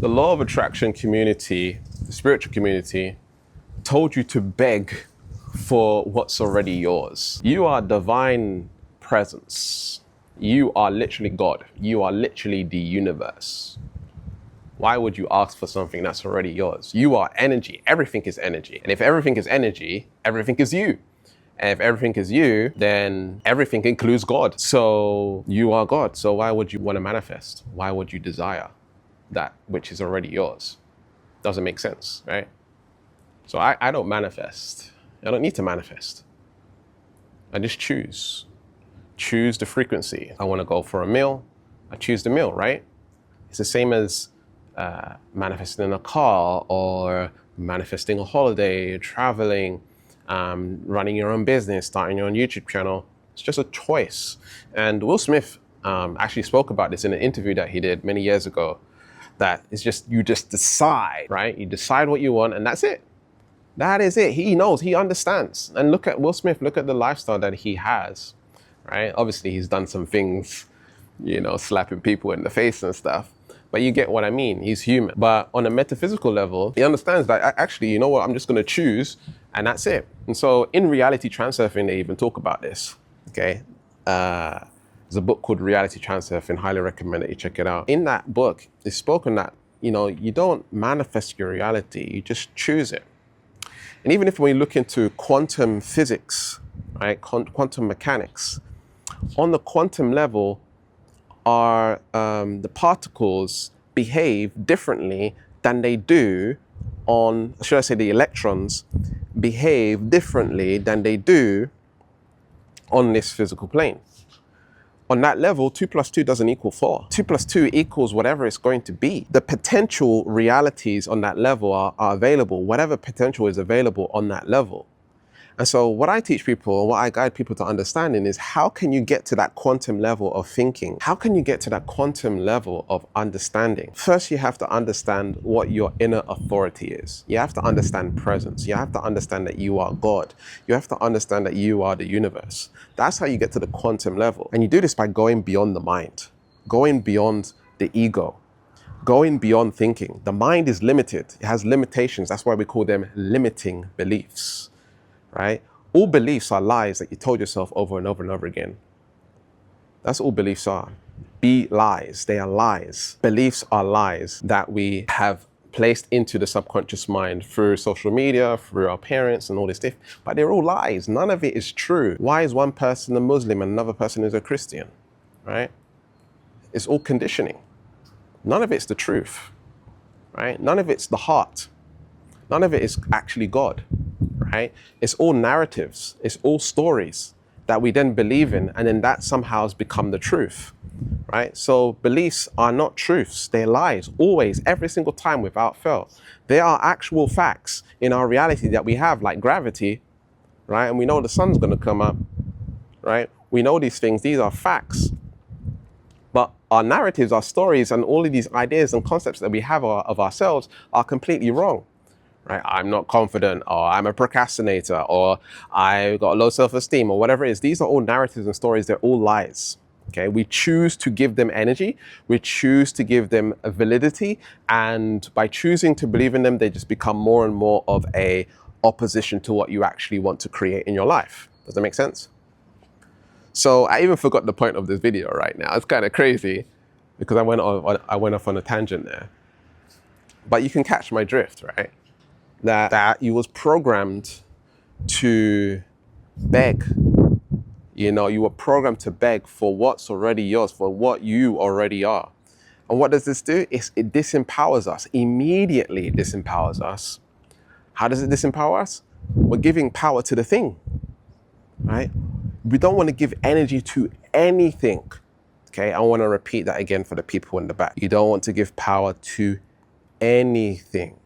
The law of attraction community, the spiritual community, told you to beg for what's already yours. You are divine presence. You are literally God. You are literally the universe. Why would you ask for something that's already yours? You are energy. Everything is energy. And if everything is energy, everything is you. And if everything is you, then everything includes God. So you are God. So why would you want to manifest? Why would you desire that which is already yours? Doesn't make sense, right? So I don't manifest. I don't need to manifest. I just choose. Choose the frequency. I want to go for a meal. I choose the meal, right? It's the same as manifesting in a car or manifesting a holiday, traveling, running your own business, starting your own YouTube channel. It's just a choice. And Will Smith actually spoke about this in an interview that he did many years ago, that it's just, you just decide, right? You decide what you want and that's it. That is it. He knows, he understands. And look at Will Smith, look at the lifestyle that he has, right? Obviously he's done some things, you know, slapping people in the face and stuff. But you get what I mean, he's human. But on a metaphysical level, he understands that actually, you know what, I'm just gonna choose and that's it. And so in reality transurfing, they even talk about this, okay? There's a book called Reality Transurfing, highly recommend that you check it out. In that book, it's spoken that, you know, you don't manifest your reality, you just choose it. And even if we look into quantum physics, right, quantum mechanics, on the quantum level, the particles behave differently than they do on, should I say the electrons behave differently than they do on this physical plane. On that level, 2 plus 2 doesn't equal 4. 2 plus 2 equals whatever it's going to be. The potential realities on that level are available, whatever potential is available on that level. And so what I teach people and what I guide people to understanding is, how can you get to that quantum level of thinking? How can you get to that quantum level of understanding? First, you have to understand what your inner authority is. You have to understand presence. You have to understand that you are God. You have to understand that you are the universe. That's how you get to the quantum level. And you do this by going beyond the mind, going beyond the ego, going beyond thinking. The mind is limited. It has limitations. That's why we call them limiting beliefs. Right? All beliefs are lies that you told yourself over and over and over again. That's all beliefs are. Be lies. They are lies. Beliefs are lies that we have placed into the subconscious mind through social media, through our parents and all this stuff. But they're all lies. None of it is true. Why is one person a Muslim and another person is a Christian? Right? It's all conditioning. None of it's the truth. Right? None of it's the heart. None of it is actually God. Right? It's all narratives, it's all stories that we then believe in, and then that somehow has become the truth, right? So beliefs are not truths, they're lies, always, every single time without fail. They are actual facts in our reality that we have, like gravity, right? And we know the sun's gonna come up, right? We know these things, these are facts. But our narratives, our stories, and all of these ideas and concepts that we have of ourselves are completely wrong. Right? I'm not confident, or I'm a procrastinator, or I've got low self-esteem, or whatever it is. These are all narratives and stories. They're all lies. Okay? We choose to give them energy. We choose to give them a validity. And by choosing to believe in them, they just become more and more of a opposition to what you actually want to create in your life. Does that make sense? So I even forgot the point of this video right now. It's kind of crazy because I went off on a tangent there. But you can catch my drift, right? That you was programmed to beg. You know, you were programmed to beg for what's already yours, for what you already are. And what does this do? It disempowers us. Immediately it disempowers us. How does it disempower us? We're giving power to the thing, right? We don't want to give energy to anything. Okay, I want to repeat that again for the people in the back. You don't want to give power to anything.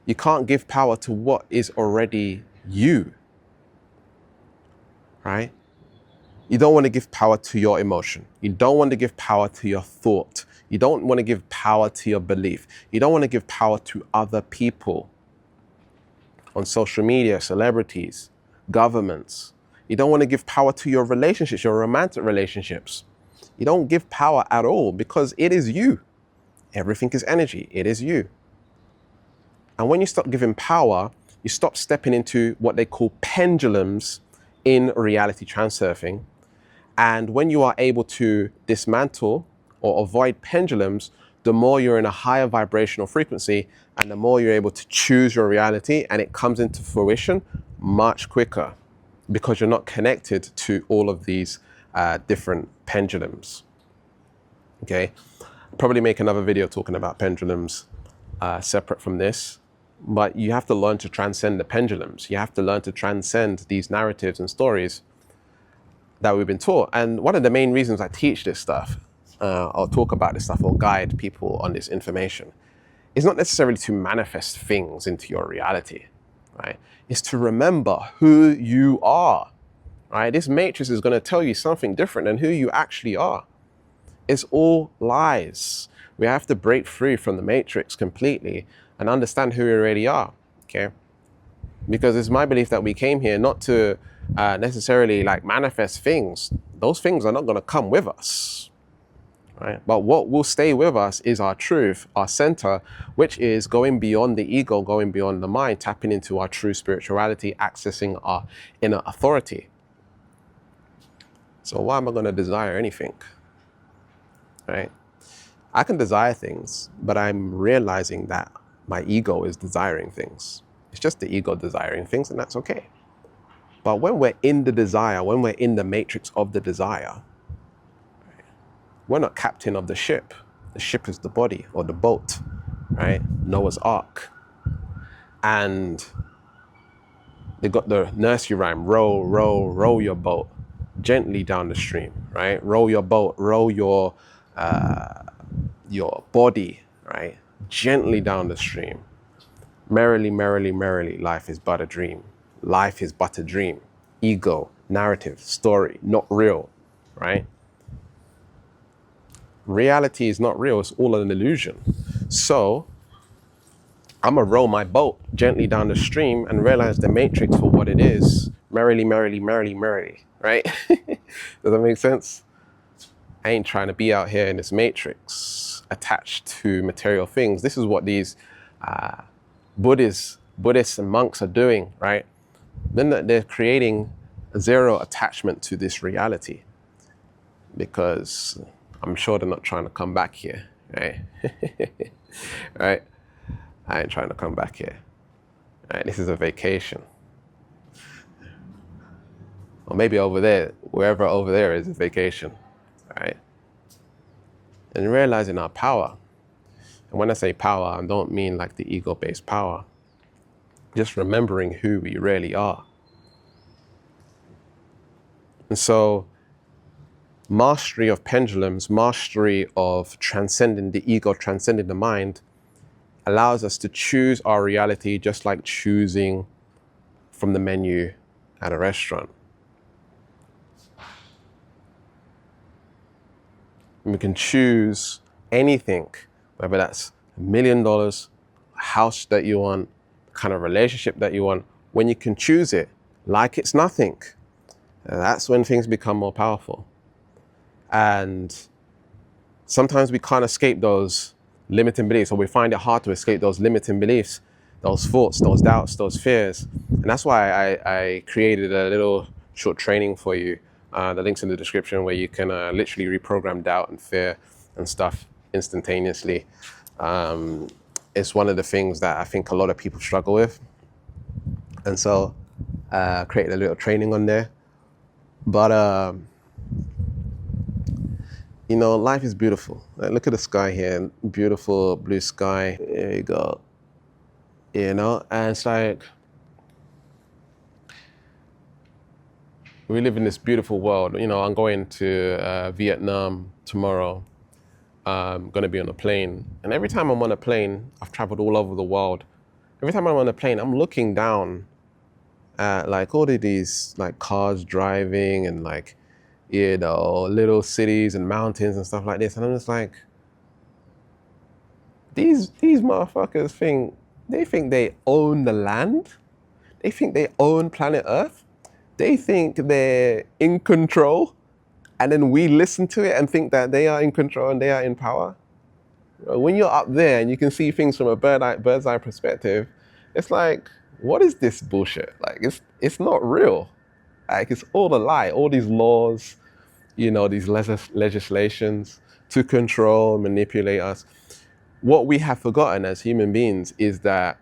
You can't give power to what is already you, right? You don't want to give power to your emotion. You don't want to give power to your thought. You don't want to give power to your belief. You don't want to give power to other people on social media, celebrities, governments. You don't want to give power to your relationships, your romantic relationships. You don't give power at all because it is you. Everything is energy. It is you. And when you stop giving power, you stop stepping into what they call pendulums in reality transurfing. And when you are able to dismantle or avoid pendulums, the more you're in a higher vibrational frequency and the more you're able to choose your reality, and it comes into fruition much quicker because you're not connected to all of these different pendulums. Okay, probably make another video talking about pendulums separate from this, but you have to learn to transcend the pendulums. You have to learn to transcend these narratives and stories that we've been taught. And one of the main reasons I teach this stuff, I'll talk about this stuff or guide people on this information, is not necessarily to manifest things into your reality, right? It's to remember who you are, right? This matrix is going to tell you something different than who you actually are. It's all lies. We have to break free from the matrix completely and understand who we really are, okay? Because it's my belief that we came here not to necessarily like manifest things. Those things are not going to come with us, right? But what will stay with us is our truth, our center, which is going beyond the ego, going beyond the mind, tapping into our true spirituality, accessing our inner authority. So why am I going to desire anything, right? I can desire things, but I'm realizing that my ego is desiring things. It's just the ego desiring things, and that's okay. But when we're in the desire, when we're in the matrix of the desire, we're not captain of the ship. The ship is the body or the boat, right? Noah's Ark. And they got the nursery rhyme, row, row, row your boat gently down the stream, right? Row your boat, row your body, right? Gently down the stream. Merrily, merrily, merrily, life is but a dream. Life is but a dream. Ego, narrative, story, not real, right? Reality is not real, it's all an illusion. So I'm gonna row my boat gently down the stream and realize the matrix for what it is. Merrily, merrily, merrily, merrily, right? Does that make sense? I ain't trying to be out here in this matrix attached to material things. This is what these Buddhists and monks are doing, right? Then they're creating zero attachment to this reality because I'm sure they're not trying to come back here, right? Right? I ain't trying to come back here. Right? This is a vacation. Or maybe over there, wherever over there is a vacation, right? And realizing our power. And when I say power, I don't mean like the ego-based power. Just remembering who we really are. And so mastery of pendulums, mastery of transcending the ego, transcending the mind, allows us to choose our reality just like choosing from the menu at a restaurant. And we can choose anything, whether that's $1 million, a house that you want, kind of relationship that you want. When you can choose it like it's nothing, that's when things become more powerful. And sometimes we can't escape those limiting beliefs, or we find it hard to escape those limiting beliefs, those thoughts, those doubts, those fears. And that's why I created a little short training for you. The link's in the description, where you can literally reprogram doubt and fear and stuff instantaneously. It's one of the things that I think a lot of people struggle with. And so I created a little training on there. But, you know, life is beautiful. Like, look at the sky here, beautiful blue sky. There you go. You know, and it's like, we live in this beautiful world. You know, I'm going to Vietnam tomorrow. I'm going to be on a plane. And every time I'm on a plane, I've traveled all over the world. Every time I'm on a plane, I'm looking down at like all of these like cars driving and like, you know, little cities and mountains and stuff like this. And I'm just like, these motherfuckers think they own the land. They think they own planet Earth. They think they're in control. And then we listen to it and think that they are in control and they are in power. When you're up there and you can see things from a bird's eye perspective, it's like, what is this bullshit? Like, it's not real. Like, it's all a lie. All these laws, these legislations to control, manipulate us. What we have forgotten as human beings is that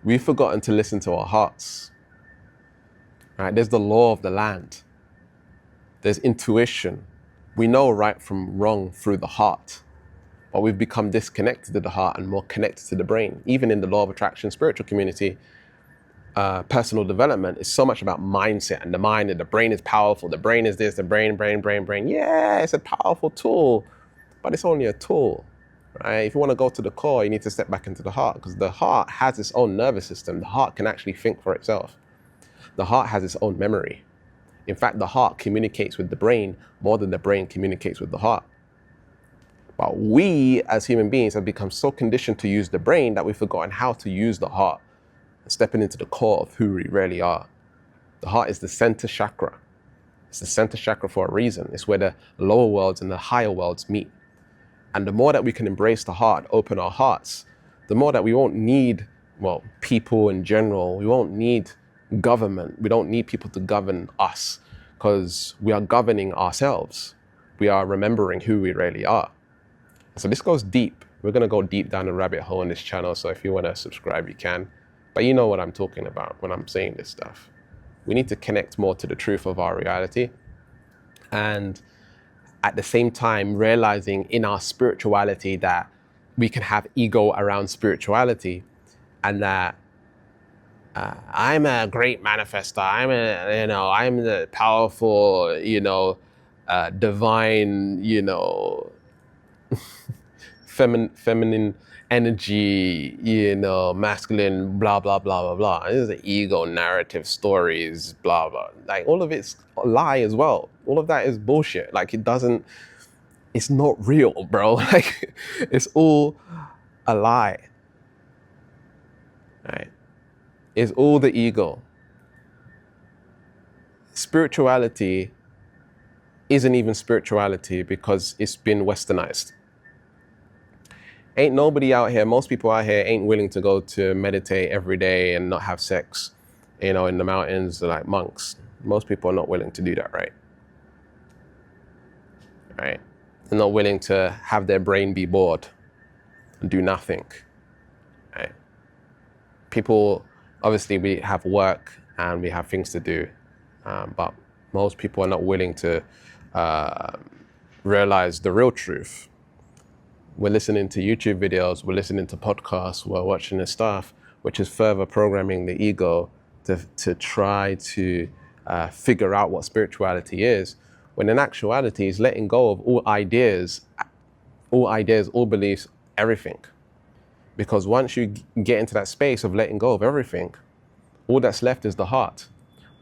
we've forgotten to listen to our hearts. Right? There's the law of the land. There's intuition. We know right from wrong through the heart, but we've become disconnected to the heart and more connected to the brain. Even in the law of attraction spiritual community, personal development is so much about mindset and the mind, and the brain is powerful. The brain is this, the brain. Yeah, it's a powerful tool, but it's only a tool, right? If you want to go to the core, you need to step back into the heart, because the heart has its own nervous system. The heart can actually think for itself. The heart has its own memory. In fact, the heart communicates with the brain more than the brain communicates with the heart. But we as human beings have become so conditioned to use the brain that we've forgotten how to use the heart, stepping into the core of who we really are. The heart is the center chakra. It's the center chakra for a reason. It's where the lower worlds and the higher worlds meet. And the more that we can embrace the heart, open our hearts, the more that we won't need, people in general. We won't need government. We don't need people to govern us, because we are governing ourselves. We are remembering who we really are. So this goes deep. We're going to go deep down the rabbit hole in this channel. So if you want to subscribe, you can. But you know what I'm talking about when I'm saying this stuff. We need to connect more to the truth of our reality. And at the same time, realizing in our spirituality that we can have ego around spirituality, and that I'm a great manifestor. I'm the powerful, divine, feminine energy, masculine, blah, blah, blah, blah, blah. This is the ego narrative stories, blah, blah. Like, all of it's a lie as well. All of that is bullshit. Like, it's not real, bro. Like, it's all a lie. Right? It's all the ego. Spirituality isn't even spirituality because it's been westernized. Ain't nobody out here, most people out here ain't willing to go to meditate every day and not have sex, in the mountains like monks. Most people are not willing to do that, right? Right? They're not willing to have their brain be bored and do nothing, right? People, obviously we have work and we have things to do, but most people are not willing to realize the real truth. We're listening to YouTube videos, we're listening to podcasts, we're watching this stuff, which is further programming the ego to try to figure out what spirituality is, when in actuality is letting go of all ideas, all beliefs, everything. Because once you get into that space of letting go of everything, all that's left is the heart.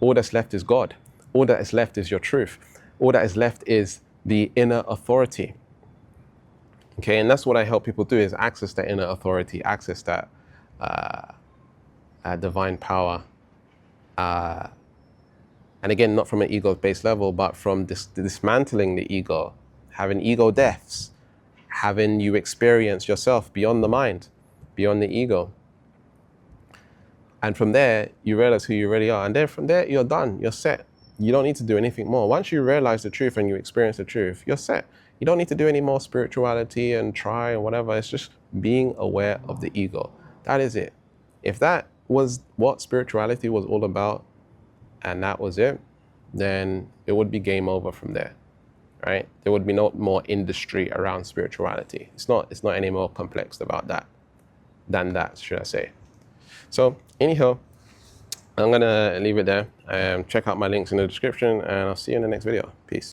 All that's left is God. All that is left is your truth. All that is left is the inner authority. Okay, and that's what I help people do, is access that inner authority, access that divine power. And again, not from an ego-based level, but from dismantling the ego, having ego deaths, having you experience yourself beyond the mind, beyond the ego. And from there, you realize who you really are. And then from there, you're done, you're set. You don't need to do anything more. Once you realize the truth and you experience the truth, you're set. You don't need to do any more spirituality and try or whatever. It's just being aware of the ego. That is it. If that was what spirituality was all about, and that was it, then it would be game over from there, right? There would be no more industry around spirituality. It's not any more complex about that than that, should I say. So anyhow, I'm gonna leave it there. Check out my links in the description, and I'll see you in the next video. Peace.